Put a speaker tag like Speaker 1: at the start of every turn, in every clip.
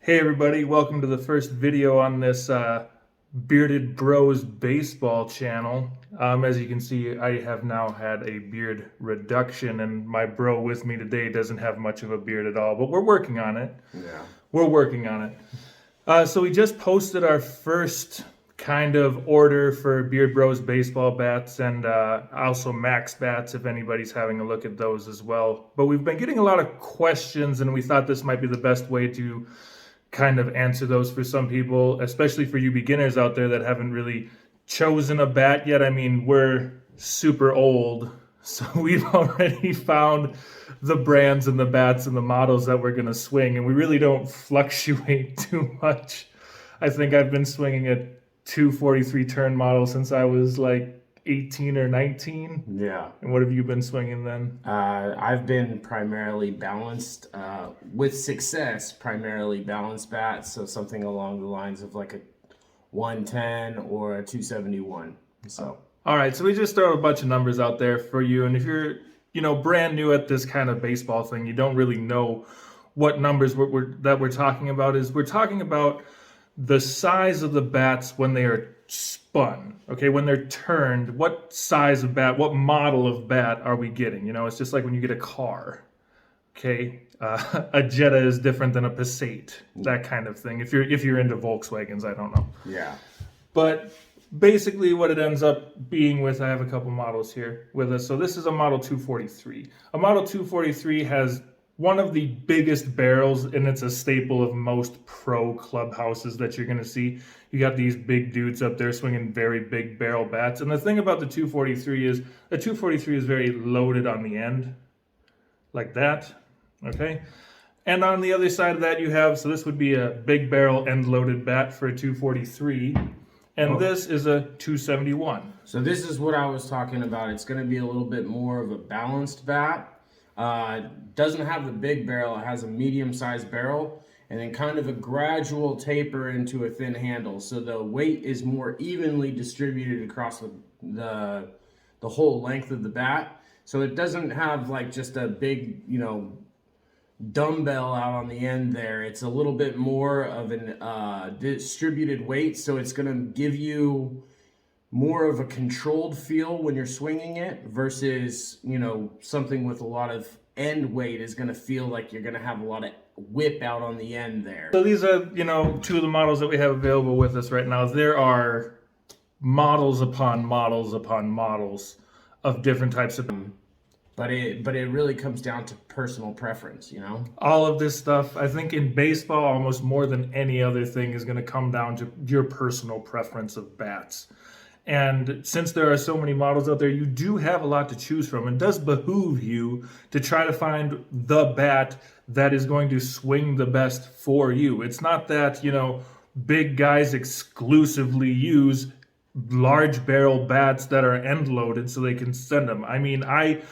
Speaker 1: Hey everybody, welcome to the first video on this Bearded Bros baseball channel. As you can see, I have now had a beard reduction, and my bro with me today doesn't have much of a beard at all, but we're working on it.
Speaker 2: Yeah.
Speaker 1: We're working on it. So we just posted our first kind of order for Beard Bros baseball bats, and also Max bats if anybody's having a look at those as well. But we've been getting a lot of questions, and we thought this might be the best way to kind of answer those for some people, especially for you beginners out there that haven't really chosen a bat yet. I mean, we're super old, so we've already found the brands and the bats and the models that we're going to swing, and we really don't fluctuate too much. I think I've been swinging a 243 turn model since I was like 18 or 19.
Speaker 2: Yeah.
Speaker 1: And what have you been swinging then?
Speaker 2: I've been primarily balanced, with success, primarily balanced bats. So something along the lines of like a 110 or a 271. So.
Speaker 1: All right, so we just throw a bunch of numbers out there for you. And if you're, brand new at this kind of baseball thing, you don't really know what numbers we're talking about. We're talking about the size of the bats when they are spun, okay, when they're turned. What size of bat, what model of bat are we getting? It's just like when you get a car, okay. A Jetta is different than a Passat, that kind of thing. If you're into Volkswagens, I don't know.
Speaker 2: Yeah.
Speaker 1: But basically what it ends up being with, I have a couple models here with us. So this is a Model 243. A Model 243 has one of the biggest barrels, and it's a staple of most pro clubhouses that you're going to see. You got these big dudes up there swinging very big barrel bats. And the thing about the 243 is the 243 is very loaded on the end, like that, okay? And on the other side of that you have, so this would be a big barrel end loaded bat for a 243. And this is a 271.
Speaker 2: So this is what I was talking about. It's going to be a little bit more of a balanced bat. Doesn't have the big barrel. It has a medium-sized barrel and then kind of a gradual taper into a thin handle. So the weight is more evenly distributed across the whole length of the bat. So it doesn't have like just a big, dumbbell out on the end there. It's a little bit more of an distributed weight. So it's going to give you more of a controlled feel when you're swinging it versus, something with a lot of end weight is going to feel like you're going to have a lot of whip out on the end there.
Speaker 1: So these are, two of the models that we have available with us right now. There are models upon models upon models of different types of...
Speaker 2: But it really comes down to personal preference,
Speaker 1: All of this stuff, I think in baseball, almost more than any other thing, is going to come down to your personal preference of bats. And since there are so many models out there, you do have a lot to choose from. It does behoove you to try to find the bat that is going to swing the best for you. It's not that, big guys exclusively use large barrel bats that are end loaded so they can send them. I mean, I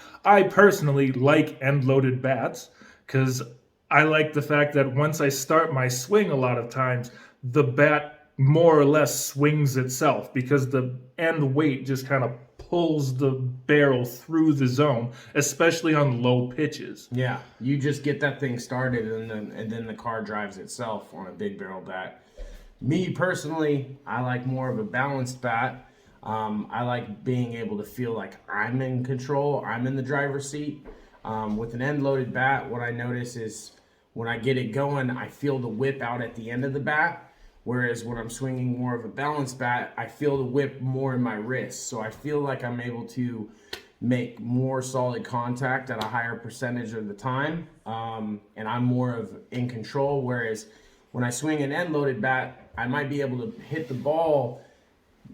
Speaker 1: personally like end loaded bats because I like the fact that once I start my swing, a lot of times the bat more or less swings itself because the end weight just kind of pulls the barrel through the zone, especially on low pitches.
Speaker 2: Yeah, you just get that thing started and then the car drives itself on a big barrel bat. Me personally, I like more of a balanced bat. I like being able to feel like I'm in control, I'm in the driver's seat. With an end loaded bat, what I notice is when I get it going, I feel the whip out at the end of the bat. Whereas when I'm swinging more of a balanced bat, I feel the whip more in my wrist. So I feel like I'm able to make more solid contact at a higher percentage of the time. And I'm more of in control. Whereas when I swing an end-loaded bat, I might be able to hit the ball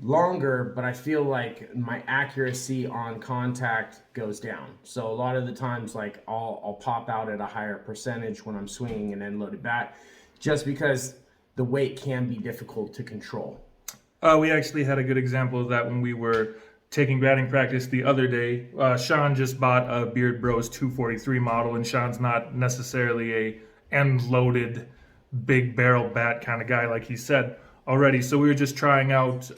Speaker 2: longer, but I feel like my accuracy on contact goes down. So a lot of the times, like I'll pop out at a higher percentage when I'm swinging an end-loaded bat, just because the weight can be difficult to control.
Speaker 1: We actually had a good example of that when we were taking batting practice the other day. Sean just bought a Beard Bros 243 model, and Sean's not necessarily a end-loaded, big barrel bat kind of guy like he said already. So we were just trying out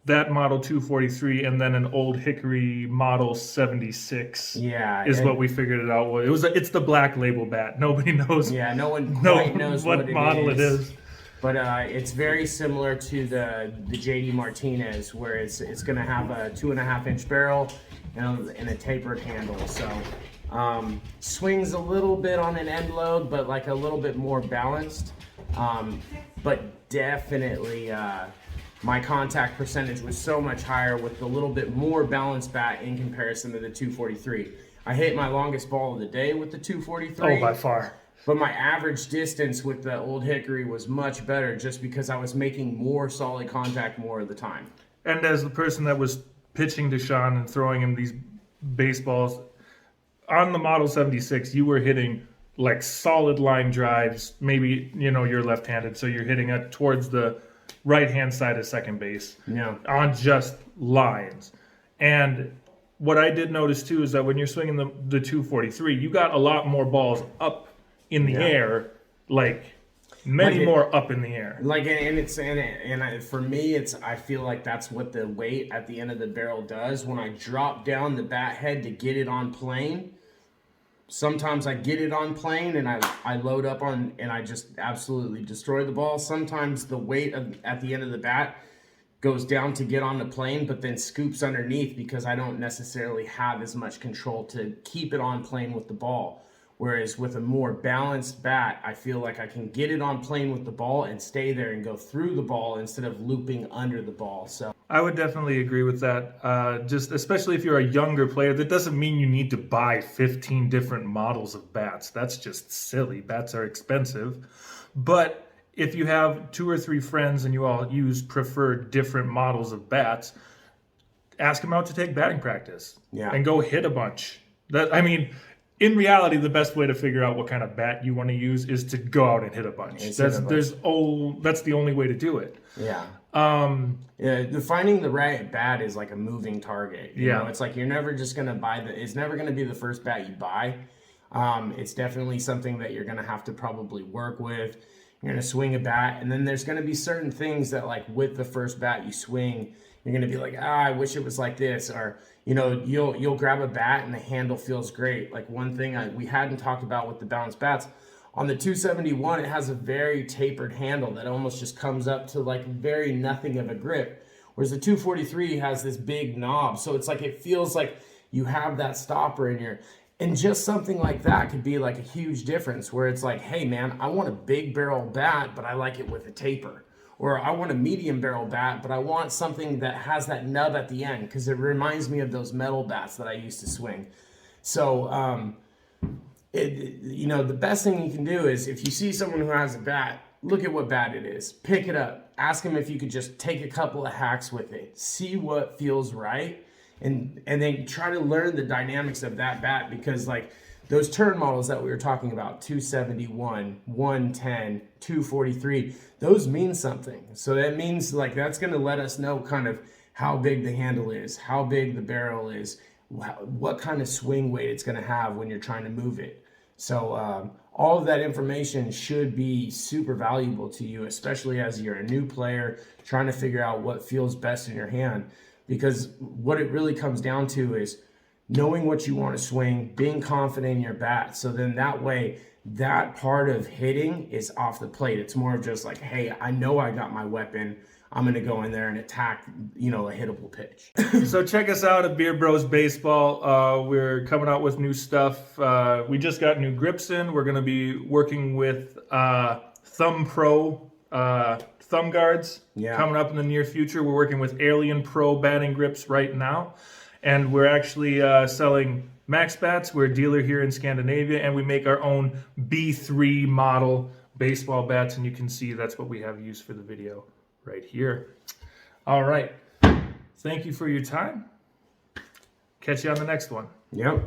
Speaker 1: that model 243 and then an Old Hickory model 76
Speaker 2: Yeah,
Speaker 1: is
Speaker 2: and-
Speaker 1: what we figured it out. It's the Black Label bat. Nobody knows.
Speaker 2: Yeah, no one quite knows
Speaker 1: what model it is.
Speaker 2: But it's very similar to the JD Martinez, where it's going to have a 2.5-inch barrel and a tapered handle. So swings a little bit on an end load, but like a little bit more balanced. But definitely my contact percentage was so much higher with a little bit more balanced bat in comparison to the 243. I hit my longest ball of the day with the 243.
Speaker 1: Oh, by far.
Speaker 2: But my average distance with the Old Hickory was much better just because I was making more solid contact more of the time.
Speaker 1: And as the person that was pitching to Sean and throwing him these baseballs, on the Model 76, you were hitting like solid line drives. Maybe, you're left-handed, so you're hitting it towards the right-hand side of second base on just lines. And what I did notice, too, is that when you're swinging the 243, you got a lot more balls up in the air, like many more up in the air.
Speaker 2: Like, for me, I feel like that's what the weight at the end of the barrel does. When I drop down the bat head to get it on plane, sometimes I get it on plane and I load up on and I just absolutely destroy the ball. Sometimes the weight at the end of the bat goes down to get on the plane, but then scoops underneath because I don't necessarily have as much control to keep it on plane with the ball. Whereas with a more balanced bat, I feel like I can get it on plane with the ball and stay there and go through the ball instead of looping under the ball. So
Speaker 1: I would definitely agree with that. Just especially if you're a younger player, that doesn't mean you need to buy 15 different models of bats. That's just silly. Bats are expensive. But if you have 2 or 3 friends and you all prefer different models of bats, ask them out to take batting practice and go hit a bunch. In reality, the best way to figure out what kind of bat you want to use is to go out and hit a bunch. That's the only way to do it.
Speaker 2: Yeah. Finding the right bat is like a moving target. You know, it's like you're never just going to it's never going to be the first bat you buy. It's definitely something that you're going to have to probably work with. You're going to swing a bat, and then there's going to be certain things that, like, with the first bat you swing, you're going to be like, I wish it was like this, or you'll grab a bat and the handle feels great. Like, one thing we hadn't talked about with the balanced bats, on the 271, it has a very tapered handle that almost just comes up to like very nothing of a grip. Whereas the 243 has this big knob. So it's like, it feels like you have that stopper in your, and just something like that could be like a huge difference where it's like, hey man, I want a big barrel bat, but I like it with a taper. Or I want a medium barrel bat, but I want something that has that nub at the end because it reminds me of those metal bats that I used to swing. So, the best thing you can do is if you see someone who has a bat, look at what bat it is. Pick it up. Ask them if you could just take a couple of hacks with it. See what feels right. And then try to learn the dynamics of that bat because, like, those turn models that we were talking about, 271, 110, 243, those mean something. So that means, like, that's going to let us know kind of how big the handle is, how big the barrel is, what kind of swing weight it's going to have when you're trying to move it. So all of that information should be super valuable to you, especially as you're a new player trying to figure out what feels best in your hand. Because what it really comes down to is knowing what you want to swing, being confident in your bat. So then that way, that part of hitting is off the plate. It's more of just like, hey, I know I got my weapon. I'm going to go in there and attack, a hittable pitch.
Speaker 1: So check us out at Beard Bros Baseball. We're coming out with new stuff. We just got new grips in. We're going to be working with Thumb Pro thumb guards coming up in the near future. We're working with Alien Pro batting grips right now. And we're actually selling Max Bats. We're a dealer here in Scandinavia, and we make our own B3 model baseball bats. And you can see that's what we have used for the video right here. All right. Thank you for your time. Catch you on the next one.
Speaker 2: Yep.